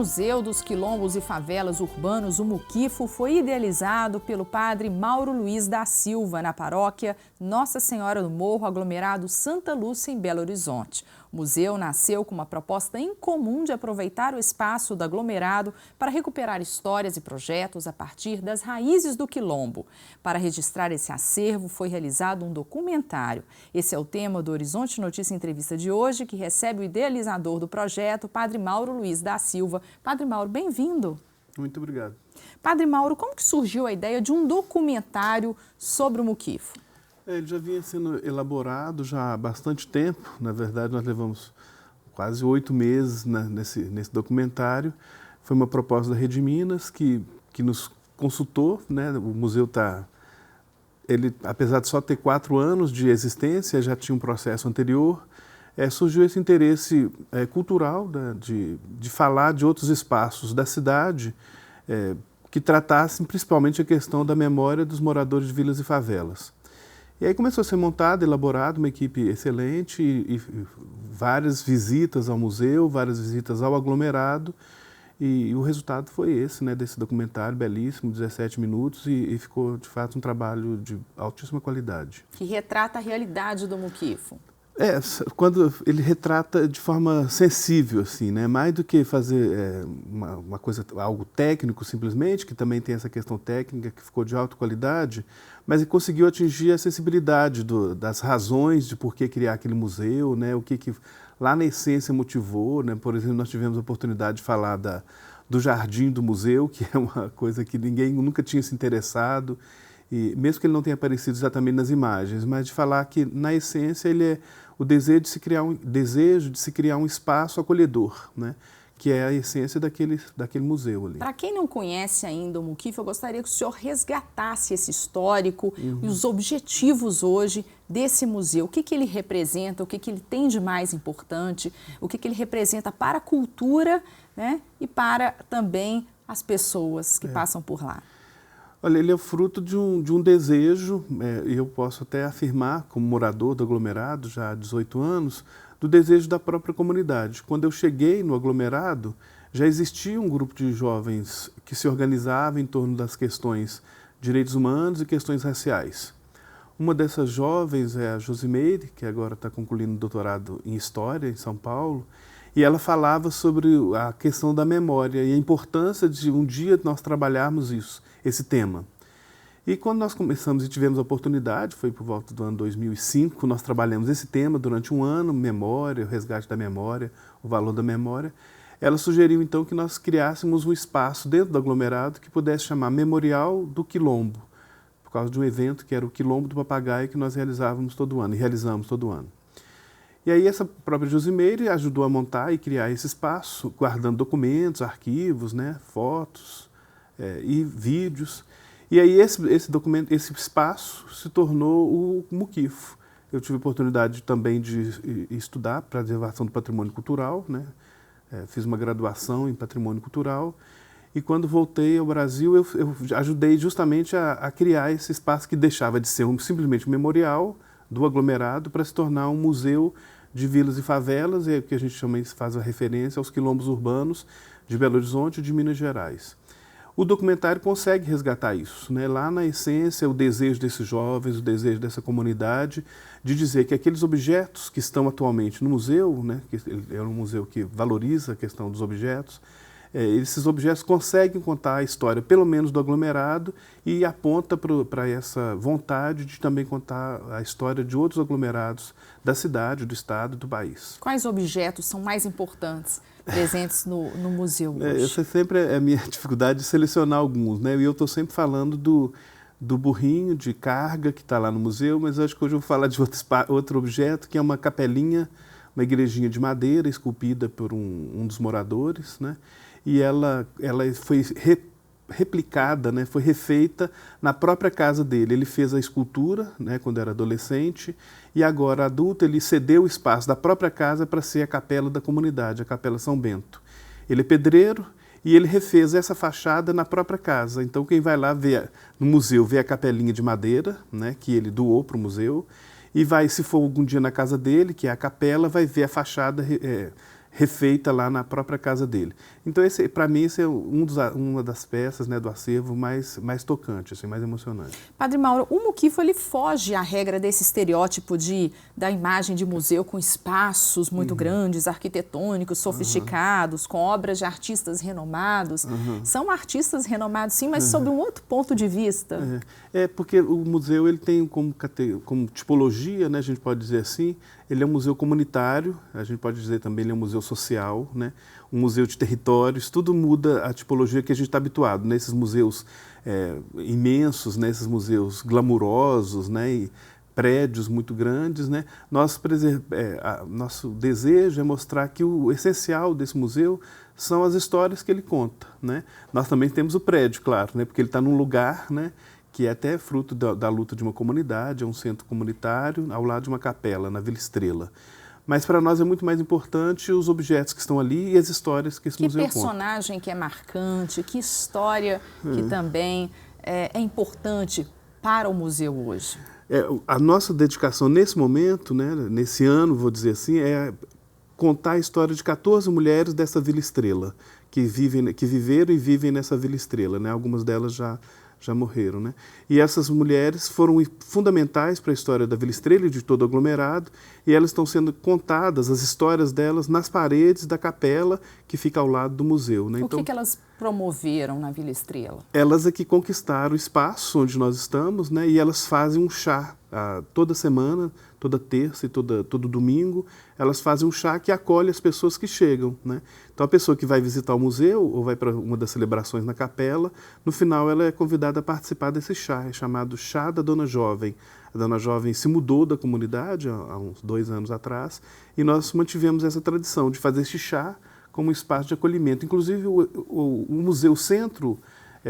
Museu dos Quilombos e Favelas Urbanos, o Muquifo, foi idealizado pelo padre Mauro Luiz da Silva, na paróquia Nossa Senhora do Morro, aglomerado Santa Lúcia, em Belo Horizonte. O museu nasceu com uma proposta incomum de aproveitar o espaço do aglomerado para recuperar histórias e projetos a partir das raízes do quilombo. Para registrar esse acervo, foi realizado um documentário. Esse é o tema do Horizonte Notícia Entrevista de hoje, que recebe o idealizador do projeto, padre Mauro Luiz da Silva. Padre Mauro, bem-vindo. Muito obrigado. Padre Mauro, como que surgiu a ideia de um documentário sobre o Muquifo? Ele já vinha sendo elaborado já há bastante tempo. Na verdade, nós levamos quase 8 meses nesse documentário. Foi uma proposta da Rede Minas que nos consultou, né? O museu ele, apesar de só ter 4 anos de existência, já tinha um processo anterior. Surgiu esse interesse cultural, né, de falar de outros espaços da cidade que tratassem principalmente a questão da memória dos moradores de vilas e favelas. E aí começou a ser montada, elaborada uma equipe excelente e várias visitas ao museu, várias visitas ao aglomerado, e o resultado foi esse, né, desse documentário belíssimo, 17 minutos, e ficou de fato um trabalho de altíssima qualidade. Que retrata a realidade do Muquifo. Quando ele retrata de forma sensível, assim, né? Mais do que fazer uma coisa, algo técnico simplesmente, que também tem essa questão técnica que ficou de alta qualidade, mas ele conseguiu atingir a sensibilidade das razões de por que criar aquele museu, né? O que lá na essência motivou, né? Por exemplo, nós tivemos a oportunidade de falar do jardim do museu, que é uma coisa que ninguém nunca tinha se interessado, e mesmo que ele não tenha aparecido exatamente nas imagens, mas de falar que, na essência, ele é o desejo de se criar um espaço acolhedor, né? Que é a essência daquele museu ali. Para quem não conhece ainda o Muquifo, eu gostaria que o senhor resgatasse esse histórico e os objetivos hoje desse museu. O que ele representa, o que ele tem de mais importante, o que ele representa para a cultura, né? E para também as pessoas que passam por lá. Olha, ele é fruto de um desejo, e eu posso até afirmar, como morador do aglomerado, já há 18 anos, do desejo da própria comunidade. Quando eu cheguei no aglomerado, já existia um grupo de jovens que se organizava em torno das questões de direitos humanos e questões raciais. Uma dessas jovens é a Josimeire, que agora está concluindo doutorado em História, em São Paulo, e ela falava sobre a questão da memória e a importância de um dia nós trabalharmos esse tema. E quando nós começamos e tivemos a oportunidade, foi por volta do ano 2005, nós trabalhamos esse tema durante um ano, memória, o resgate da memória, o valor da memória. Ela sugeriu então que nós criássemos um espaço dentro do aglomerado que pudesse chamar Memorial do Quilombo, por causa de um evento que era o Quilombo do Papagaio que nós realizávamos todo ano, e realizamos todo ano. E aí essa própria Josimeire ajudou a montar e criar esse espaço, guardando documentos, arquivos, né, fotos e vídeos. E aí esse espaço se tornou o Muquifo. Eu tive a oportunidade também de estudar a preservação do patrimônio cultural, né? Fiz uma graduação em patrimônio cultural. E quando voltei ao Brasil, eu ajudei justamente a criar esse espaço que deixava de ser simplesmente um memorial do aglomerado para se tornar um museu de vilas e favelas, e é o que a gente chama, faz a referência aos quilombos urbanos de Belo Horizonte e de Minas Gerais. O documentário consegue resgatar isso, né? Lá na essência, o desejo desses jovens, o desejo dessa comunidade de dizer que aqueles objetos que estão atualmente no museu, né? Que é um museu que valoriza a questão dos objetos, esses objetos conseguem contar a história, pelo menos do aglomerado, e aponta para essa vontade de também contar a história de outros aglomerados da cidade, do estado e do país. Quais objetos são mais importantes presentes no museu hoje? Essa sempre é a minha dificuldade de selecionar alguns, né? E eu estou sempre falando do burrinho de carga que está lá no museu, mas acho que hoje eu vou falar de outro objeto, que é uma capelinha, uma igrejinha de madeira esculpida por um dos moradores, né? E ela foi replicada, né, foi refeita na própria casa dele. Ele fez a escultura, né, quando era adolescente, e agora adulto ele cedeu o espaço da própria casa para ser a capela da comunidade, a Capela São Bento. Ele é pedreiro e ele refez essa fachada na própria casa. Então quem vai lá no museu vê a capelinha de madeira, né, que ele doou para o museu, e vai, se for algum dia na casa dele, que é a capela, vai ver a fachada refeita lá na própria casa dele. Então, para mim, esse é uma das peças, né, do acervo mais tocante, assim, mais emocionante. Padre Mauro, o Muquifo ele foge à regra desse estereótipo da imagem de museu com espaços muito grandes, arquitetônicos, sofisticados, com obras de artistas renomados. São artistas renomados, sim, mas sob um outro ponto de vista. Porque o museu ele tem como tipologia, né, a gente pode dizer assim, ele é um museu comunitário, a gente pode dizer também ele é um museu social, né, um museu de territórios, tudo muda a tipologia que a gente está habituado, nesses museus imensos, nesses museus glamurosos, né, e prédios muito grandes, né, nosso desejo é mostrar que o essencial desse museu são as histórias que ele conta, né. Nós também temos o prédio, claro, né, porque ele está num lugar, né, que é até fruto da luta de uma comunidade, é um centro comunitário ao lado de uma capela, na Vila Estrela. Mas para nós é muito mais importante os objetos que estão ali e as histórias que esse museu conta. Que personagem que é marcante, que história que também é importante para o museu hoje? A nossa dedicação nesse momento, né, nesse ano, vou dizer assim, é contar a história de 14 mulheres dessa Vila Estrela, que viveram e vivem nessa Vila Estrela, né? Algumas delas já morreram, né? E essas mulheres foram fundamentais para a história da Vila Estrela e de todo o aglomerado, e elas estão sendo contadas, as histórias delas, nas paredes da capela que fica ao lado do museu, né? O que elas promoveram na Vila Estrela? Elas aqui conquistaram o espaço onde nós estamos, né? E elas fazem um chá toda semana, toda terça e todo domingo, elas fazem um chá que acolhe as pessoas que chegam, né? Então a pessoa que vai visitar o museu ou vai para uma das celebrações na capela, no final ela é convidada a participar desse chá, é chamado Chá da Dona Jovem. A Dona Jovem se mudou da comunidade há uns 2 anos atrás e nós mantivemos essa tradição de fazer esse chá como um espaço de acolhimento. Inclusive o museu, o centro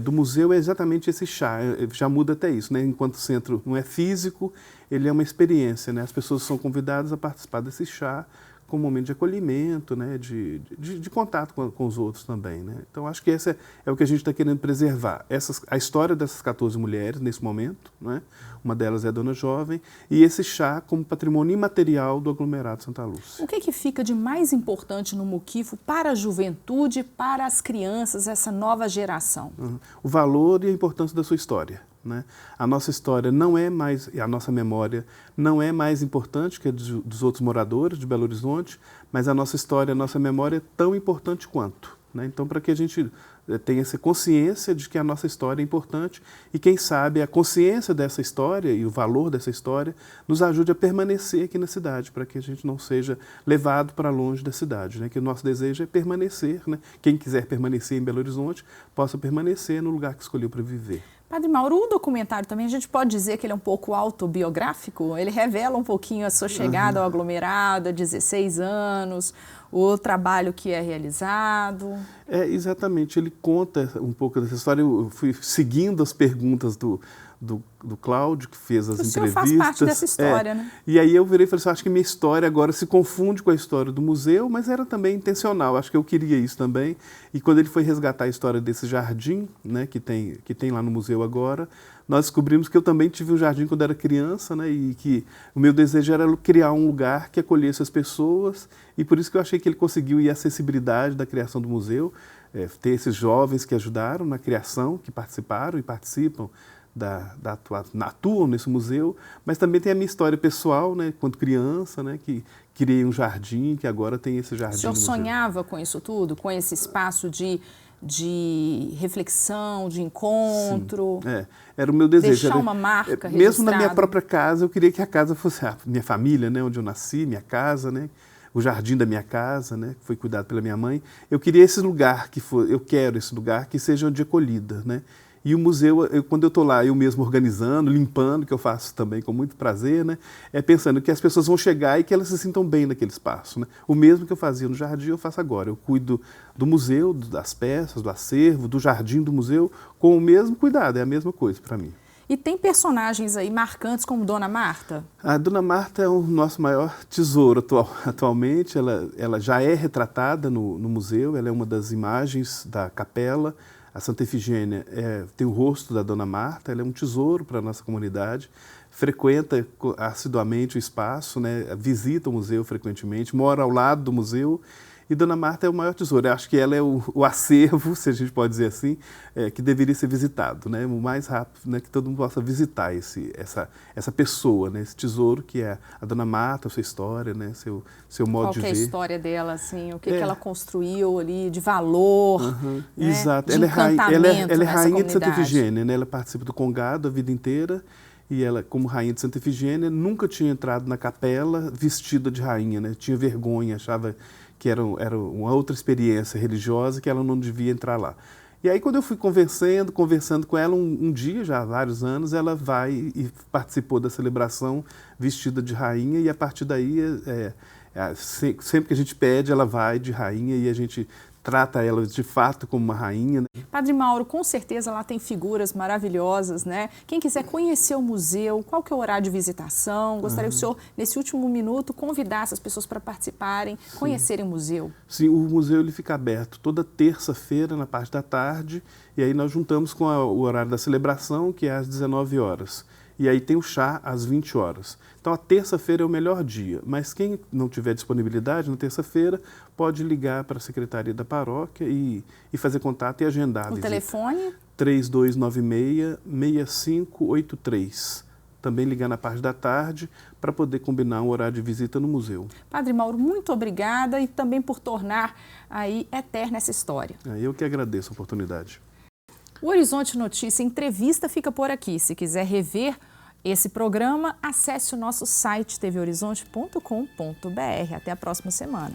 do museu é exatamente esse chá, já muda até isso, né? Enquanto o centro não é físico, ele é uma experiência, né? As pessoas são convidadas a participar desse chá como um momento de acolhimento, né? de contato com os outros também, né? Então acho que esse é o que a gente está querendo preservar, a história dessas 14 mulheres nesse momento, né? Uma delas é a Dona Jovem, e esse chá como patrimônio imaterial do aglomerado Santa Lúcia. O que fica de mais importante no Muquifo para a juventude, para as crianças, essa nova geração? O valor e a importância da sua história, né? A nossa história não é mais, a nossa memória não é mais importante que a dos outros moradores de Belo Horizonte, mas a nossa história, a nossa memória é tão importante quanto, né? Então, para que a gente tenha essa consciência de que a nossa história é importante e, quem sabe, a consciência dessa história e o valor dessa história nos ajude a permanecer aqui na cidade, para que a gente não seja levado para longe da cidade, né? Que o nosso desejo é permanecer, né? Quem quiser permanecer em Belo Horizonte possa permanecer no lugar que escolheu para viver. Padre Mauro, o documentário também, a gente pode dizer que ele é um pouco autobiográfico? Ele revela um pouquinho a sua chegada ao aglomerado, há 16 anos, o trabalho que é realizado. Exatamente, ele conta um pouco dessa história. Eu fui seguindo as perguntas do Cláudio, que fez as entrevistas. O senhor faz parte dessa história, né? E aí eu virei e falei assim, acho que minha história agora se confunde com a história do museu, mas era também intencional, acho que eu queria isso também. E quando ele foi resgatar a história desse jardim, né, que tem lá no museu agora, nós descobrimos que eu também tive um jardim quando era criança, né, e que o meu desejo era criar um lugar que acolhesse as pessoas, e por isso que eu achei que ele conseguiu ir à acessibilidade da criação do museu, ter esses jovens que ajudaram na criação, que participaram e participam, atuam nesse museu, mas também tem a minha história pessoal, né, quando criança, né, que criei um jardim, que agora tem esse jardim. O senhor sonhava com isso tudo? Com esse espaço de reflexão, de encontro? Sim, era o meu desejo. Deixar uma marca registrada. Mesmo na minha própria casa, eu queria que a casa fosse a minha família, né, onde eu nasci, minha casa, né, o jardim da minha casa, né, que foi cuidado pela minha mãe. Eu queria esse lugar, eu quero esse lugar que seja de acolhida, né? E o museu, quando eu estou lá, eu mesmo organizando, limpando, que eu faço também com muito prazer, né? Pensando que as pessoas vão chegar e que elas se sintam bem naquele espaço, né? O mesmo que eu fazia no jardim, eu faço agora. Eu cuido do museu, das peças, do acervo, do jardim do museu, com o mesmo cuidado, é a mesma coisa para mim. E tem personagens aí marcantes como Dona Marta? A Dona Marta é o nosso maior tesouro atualmente. Ela já é retratada no museu, ela é uma das imagens da capela. A Santa Efigênia tem o rosto da Dona Marta, ela é um tesouro para a nossa comunidade, frequenta assiduamente o espaço, né, visita o museu frequentemente, mora ao lado do museu E Dona Marta é o maior tesouro. Eu acho que ela é o acervo, se a gente pode dizer assim, que deveria ser visitado, né? O mais rápido, né? Que todo mundo possa visitar essa pessoa, né? Esse tesouro que é a Dona Marta, a sua história, né? Seu modo de ver. Qual que é a história dela, assim? O que ela construiu ali de valor, né? Exato. De Ela é rainha de Santa comunidade. Efigênia, né? Ela participa do Congado a vida inteira. E ela, como rainha de Santa Efigênia, nunca tinha entrado na capela vestida de rainha, né? Tinha vergonha, achava que era uma outra experiência religiosa, que ela não devia entrar lá. E aí, quando eu fui conversando com ela, um dia, já há vários anos, ela vai e participou da celebração vestida de rainha, e a partir daí, sempre que a gente pede, ela vai de rainha e a gente trata ela de fato como uma rainha. Padre Mauro, com certeza lá tem figuras maravilhosas, né? Quem quiser conhecer o museu, qual que é o horário de visitação? Gostaria que o senhor, nesse último minuto, convidasse as pessoas para participarem, conhecerem o museu. Sim, o museu ele fica aberto toda terça-feira, na parte da tarde, e aí nós juntamos com o horário da celebração, que é às 19 horas. E aí tem o chá às 20 horas. Então a terça-feira é o melhor dia, mas quem não tiver disponibilidade na terça-feira pode ligar para a Secretaria da Paróquia e fazer contato e agendar a visita. O telefone? 3296-6583. Também ligar na parte da tarde para poder combinar um horário de visita no museu. Padre Mauro, muito obrigada e também por tornar aí eterna essa história. Eu que agradeço a oportunidade. O Horizonte Notícia Entrevista fica por aqui. Se quiser rever esse programa, acesse o nosso site tvhorizonte.com.br. Até a próxima semana.